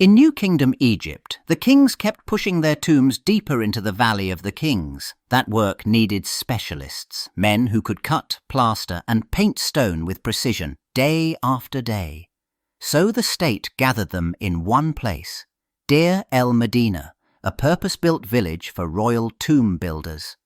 In New Kingdom Egypt, the kings kept pushing their tombs deeper into the Valley of the Kings. That work needed specialists, men who could cut, plaster, and paint stone with precision, day after day. So the state gathered them in one place, Deir el-Medina, a purpose-built village for royal tomb builders.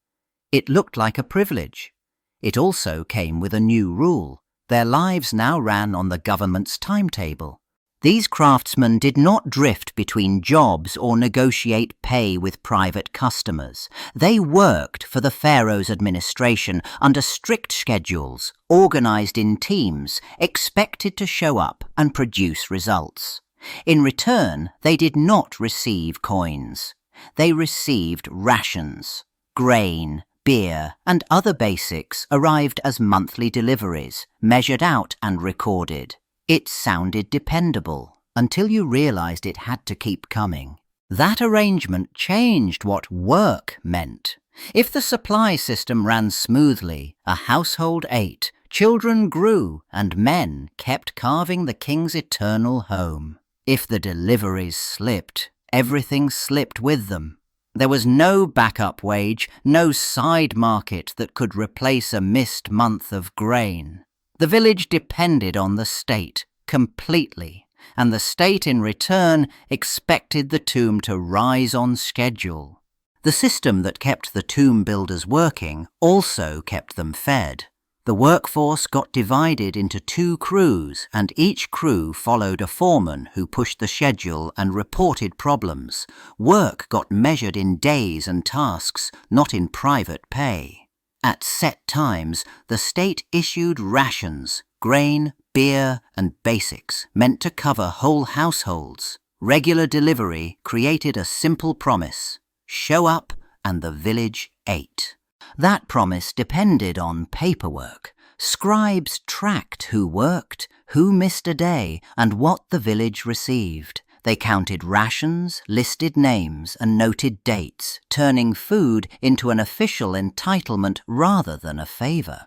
It looked like a privilege. It also came with a new rule. Their lives now ran on the government's timetable. These craftsmen did not drift between jobs or negotiate pay with private customers. They worked for the pharaoh's administration under strict schedules, organized in teams, expected to show up and produce results. In return, they did not receive coins. They received rations. Grain, beer, and other basics arrived as monthly deliveries, measured out and recorded. It sounded dependable, until you realized it had to keep coming. That arrangement changed what work meant. If the supply system ran smoothly, a household ate, children grew, and men kept carving the king's eternal home. If the deliveries slipped, everything slipped with them. There was no backup wage, no side market that could replace a missed month of grain. The village depended on the state completely, and the state in return expected the tomb to rise on schedule. The system that kept the tomb builders working also kept them fed. The workforce got divided into 2 crews, and each crew followed a foreman who pushed the schedule and reported problems. Work got measured in days and tasks, not in private pay. At set times, the state issued rations, grain, beer, and basics, meant to cover whole households. Regular delivery created a simple promise: show up and the village ate. That promise depended on paperwork. Scribes tracked who worked, who missed a day, and what the village received. They counted rations, listed names, and noted dates, turning food into an official entitlement rather than a favor.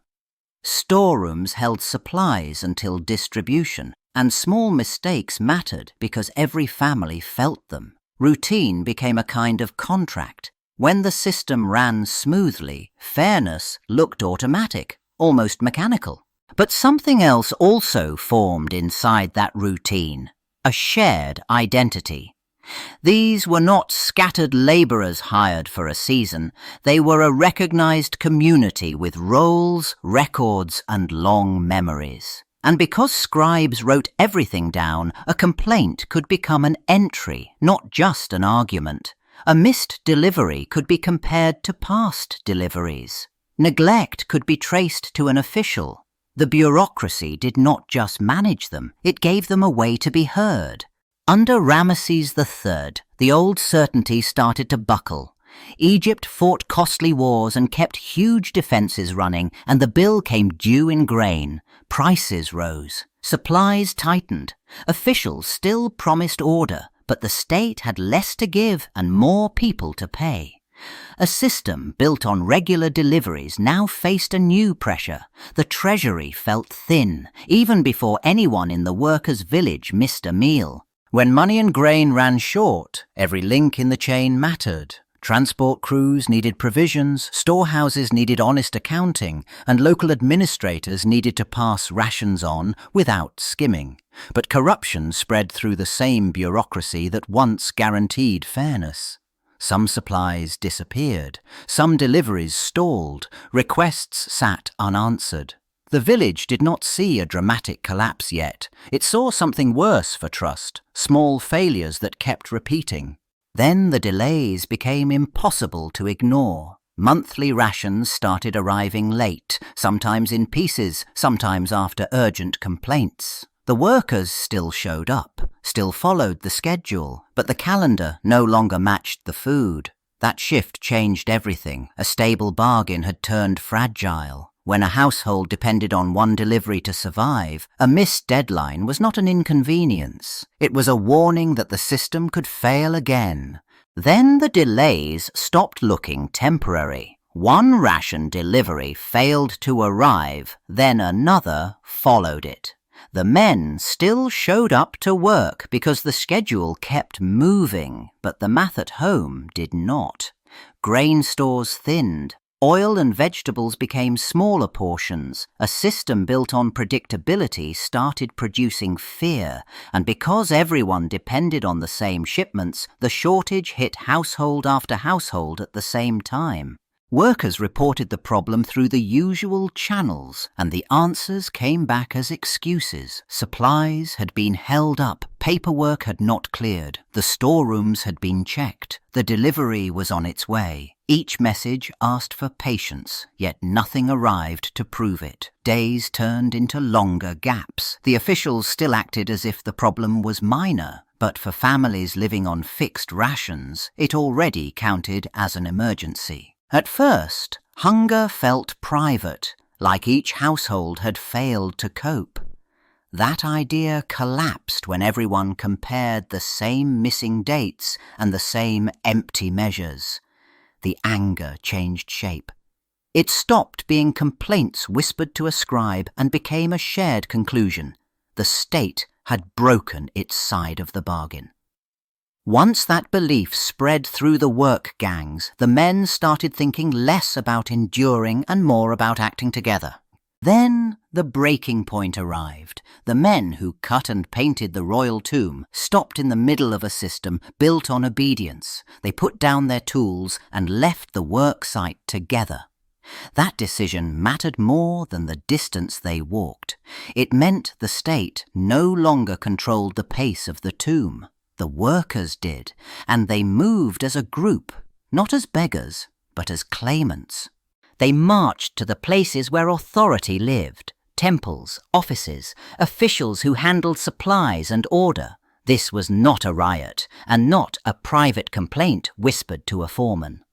Storerooms held supplies until distribution, and small mistakes mattered because every family felt them. Routine became a kind of contract. When the system ran smoothly, fairness looked automatic, almost mechanical. But something else also formed inside that routine: a shared identity. These were not scattered laborers hired for a season. They were a recognized community with roles, records, and long memories. And because scribes wrote everything down, a complaint could become an entry, not just an argument. A missed delivery could be compared to past deliveries. Neglect could be traced to an official. The bureaucracy did not just manage them, it gave them a way to be heard. Under Ramesses III, the old certainty started to buckle. Egypt fought costly wars and kept huge defenses running, and the bill came due in grain. Prices rose. Supplies tightened. Officials still promised order, but the state had less to give and more people to pay. A system built on regular deliveries now faced a new pressure. The treasury felt thin, even before anyone in the workers' village missed a meal. When money and grain ran short, every link in the chain mattered. Transport crews needed provisions, storehouses needed honest accounting, and local administrators needed to pass rations on without skimming. But corruption spread through the same bureaucracy that once guaranteed fairness. Some supplies disappeared, some deliveries stalled, requests sat unanswered. The village did not see a dramatic collapse yet. It saw something worse for trust, small failures that kept repeating. Then the delays became impossible to ignore. Monthly rations started arriving late, sometimes in pieces, sometimes after urgent complaints. The workers still showed up, still followed the schedule, but the calendar no longer matched the food. That shift changed everything. A stable bargain had turned fragile. When a household depended on one delivery to survive, a missed deadline was not an inconvenience. It was a warning that the system could fail again. Then the delays stopped looking temporary. One ration delivery failed to arrive, then another followed it. The men still showed up to work because the schedule kept moving, but the math at home did not. Grain stores thinned. Oil and vegetables became smaller portions. A system built on predictability started producing fear, and because everyone depended on the same shipments, the shortage hit household after household at the same time. Workers reported the problem through the usual channels, and the answers came back as excuses. Supplies had been held up, paperwork had not cleared, the storerooms had been checked, the delivery was on its way. Each message asked for patience, yet nothing arrived to prove it. Days turned into longer gaps. The officials still acted as if the problem was minor, but for families living on fixed rations, it already counted as an emergency. At first, hunger felt private, like each household had failed to cope. That idea collapsed when everyone compared the same missing dates and the same empty measures. The anger changed shape. It stopped being complaints whispered to a scribe and became a shared conclusion. The state had broken its side of the bargain. Once that belief spread through the work gangs, the men started thinking less about enduring and more about acting together. Then the breaking point arrived. The men who cut and painted the royal tomb stopped in the middle of a system built on obedience. They put down their tools and left the work site together. That decision mattered more than the distance they walked. It meant the state no longer controlled the pace of the tomb. The workers did, and they moved as a group, not as beggars, but as claimants. They marched to the places where authority lived, temples, offices, officials who handled supplies and order. This was not a riot, and not a private complaint whispered to a foreman.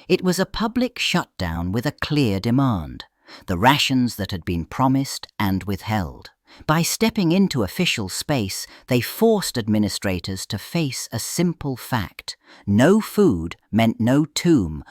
It was a public shutdown with a clear demand, the rations that had been promised and withheld. By stepping into official space, they forced administrators to face a simple fact. No food meant no tomb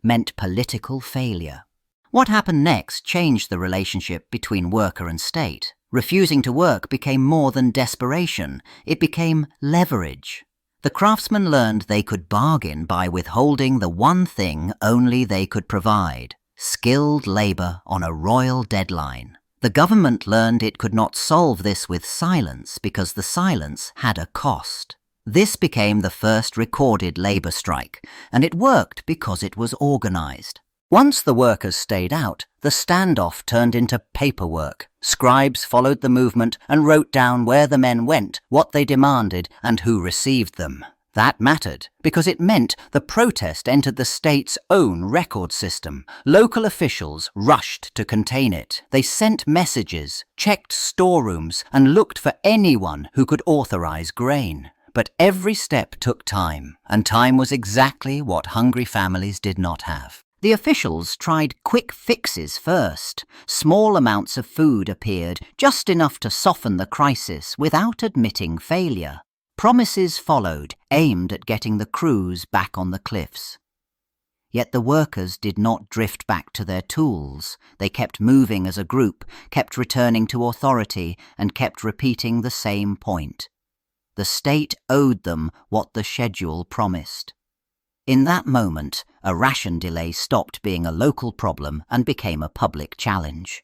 meant political failure. What happened next changed the relationship between worker and state. Refusing to work became more than desperation, it became leverage. The craftsmen learned they could bargain by withholding the one thing only they could provide: skilled labor on a royal deadline. The government learned it could not solve this with silence because the silence had a cost. This became the first recorded labor strike, and it worked because it was organized. Once the workers stayed out, the standoff turned into paperwork. Scribes followed the movement and wrote down where the men went, what they demanded, and who received them. That mattered because it meant the protest entered the state's own record system. Local officials rushed to contain it. They sent messages, checked storerooms, and looked for anyone who could authorize grain. But every step took time, and time was exactly what hungry families did not have. The officials tried quick fixes first. Small amounts of food appeared, just enough to soften the crisis without admitting failure. Promises followed, aimed at getting the crews back on the cliffs. Yet the workers did not drift back to their tools. They kept moving as a group, kept returning to authority, and kept repeating the same point. The state owed them what the schedule promised. In that moment, a ration delay stopped being a local problem and became a public challenge.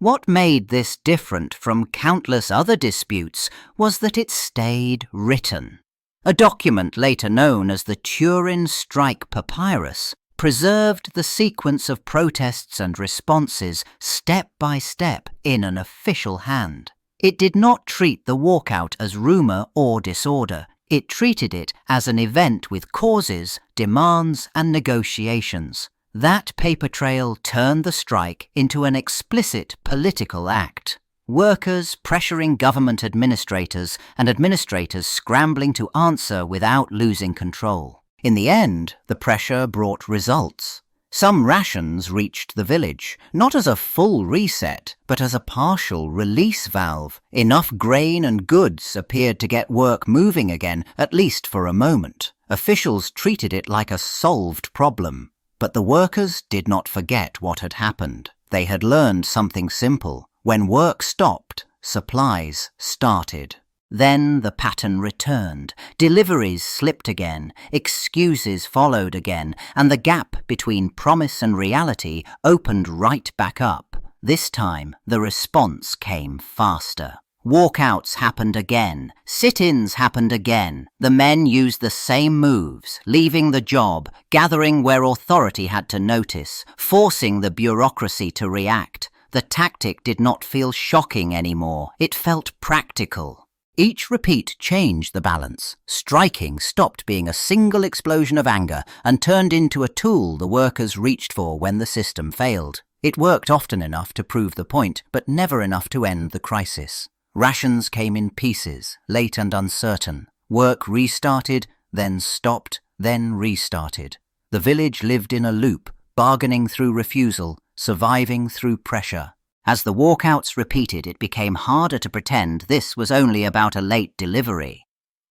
What made this different from countless other disputes was that it stayed written. A document later known as the Turin Strike Papyrus preserved the sequence of protests and responses step by step in an official hand. It did not treat the walkout as rumor or disorder. It treated it as an event with causes, demands, and negotiations. That paper trail turned the strike into an explicit political act. Workers pressuring government administrators and administrators scrambling to answer without losing control. In the end, the pressure brought results. Some rations reached the village, not as a full reset, but as a partial release valve. Enough grain and goods appeared to get work moving again, at least for a moment. Officials treated it like a solved problem. But the workers did not forget what had happened. They had learned something simple. When work stopped, supplies started. Then the pattern returned. Deliveries slipped again, excuses followed again, and the gap between promise and reality opened right back up. This time, the response came faster. Walkouts happened again. Sit-ins happened again. The men used the same moves, leaving the job, gathering where authority had to notice, forcing the bureaucracy to react. The tactic did not feel shocking anymore. It felt practical. Each repeat changed the balance. Striking stopped being a single explosion of anger and turned into a tool the workers reached for when the system failed. It worked often enough to prove the point, but never enough to end the crisis. Rations came in pieces, late and uncertain. Work restarted, then stopped, then restarted. The village lived in a loop, bargaining through refusal, surviving through pressure. As the walkouts repeated, it became harder to pretend this was only about a late delivery.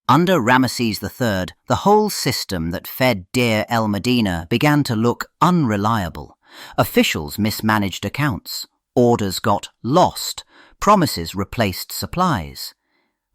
Under Ramesses III, the whole system that fed Deir el-Medina began to look unreliable. Officials mismanaged accounts. Orders got lost. Promises replaced supplies.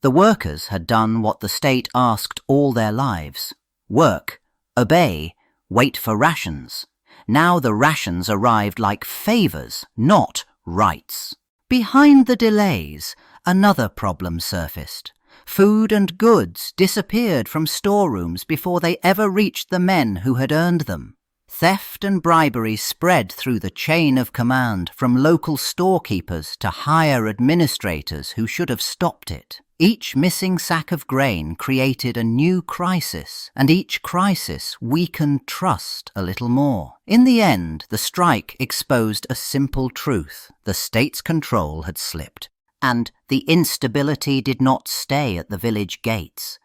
The workers had done what the state asked all their lives. Work, obey, wait for rations. Now the rations arrived like favors, not rights. Behind the delays, another problem surfaced. Food and goods disappeared from storerooms before they ever reached the men who had earned them. Theft and bribery spread through the chain of command, from local storekeepers to higher administrators who should have stopped it. Each missing sack of grain created a new crisis, and each crisis weakened trust a little more. In the end, the strike exposed a simple truth. The state's control had slipped, and the instability did not stay at the village gates.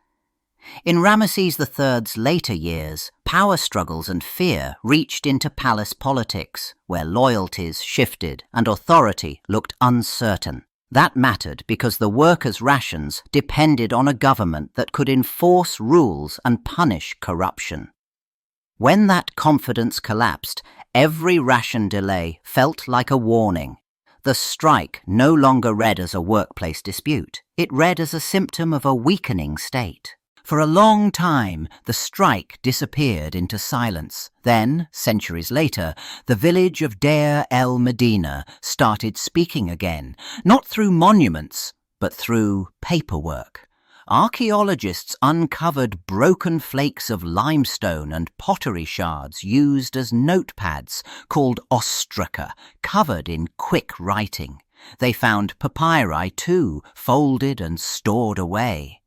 In Ramesses III's later years, power struggles and fear reached into palace politics, where loyalties shifted and authority looked uncertain. That mattered because the workers' rations depended on a government that could enforce rules and punish corruption. When that confidence collapsed, every ration delay felt like a warning. The strike no longer read as a workplace dispute. It read as a symptom of a weakening state. For a long time, the strike disappeared into silence. Then, centuries later, the village of Deir el-Medina started speaking again, not through monuments, but through paperwork. Archaeologists uncovered broken flakes of limestone and pottery shards used as notepads, called ostraca, covered in quick writing. They found papyri too, folded and stored away.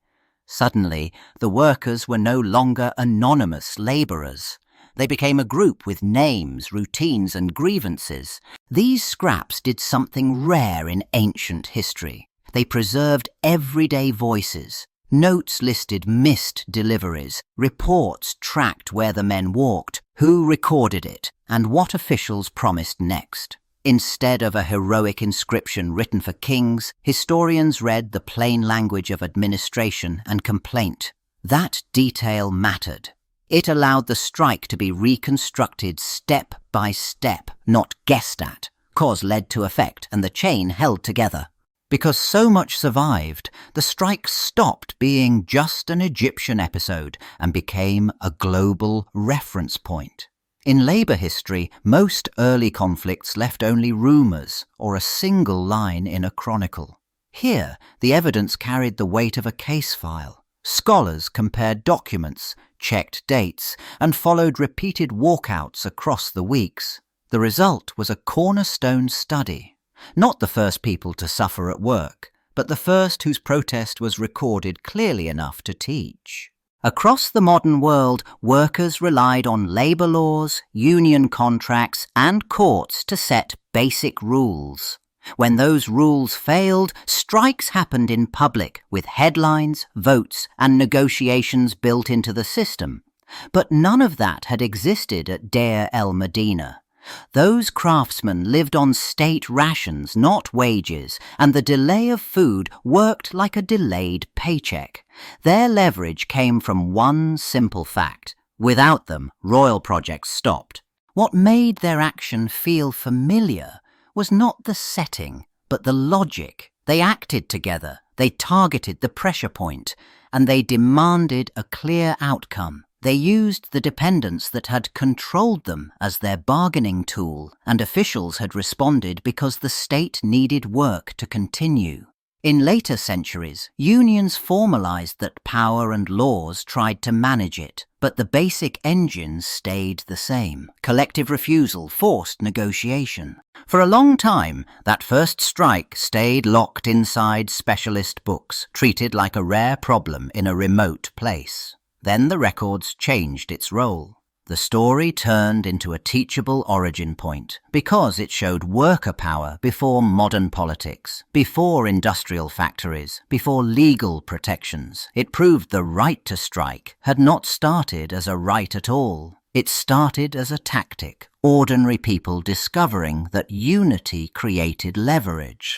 Suddenly, the workers were no longer anonymous labourers. They became a group with names, routines and grievances. These scraps did something rare in ancient history. They preserved everyday voices. Notes listed missed deliveries. Reports tracked where the men walked, who recorded it, and what officials promised next. Instead of a heroic inscription written for kings, historians read the plain language of administration and complaint. That detail mattered. It allowed the strike to be reconstructed step by step, not guessed at. Cause led to effect, and the chain held together. Because so much survived, the strike stopped being just an Egyptian episode and became a global reference point. In labour history, most early conflicts left only rumours or a single line in a chronicle. Here, the evidence carried the weight of a case file. Scholars compared documents, checked dates, and followed repeated walkouts across the weeks. The result was a cornerstone study. Not the first people to suffer at work, but the first whose protest was recorded clearly enough to teach. Across the modern world, workers relied on labour laws, union contracts, and courts to set basic rules. When those rules failed, strikes happened in public, with headlines, votes, and negotiations built into the system. But none of that had existed at Deir el-Medina. Those craftsmen lived on state rations, not wages, and the delay of food worked like a delayed paycheck. Their leverage came from one simple fact. Without them, royal projects stopped. What made their action feel familiar was not the setting, but the logic. They acted together, they targeted the pressure point, and they demanded a clear outcome. They used the dependents that had controlled them as their bargaining tool, and officials had responded because the state needed work to continue. In later centuries, unions formalized that power and laws tried to manage it, but the basic engines stayed the same. Collective refusal forced negotiation. For a long time, that first strike stayed locked inside specialist books, treated like a rare problem in a remote place. Then the records changed its role. The story turned into a teachable origin point because it showed worker power before modern politics, before industrial factories, before legal protections. It proved the right to strike had not started as a right at all. It started as a tactic, ordinary people discovering that unity created leverage.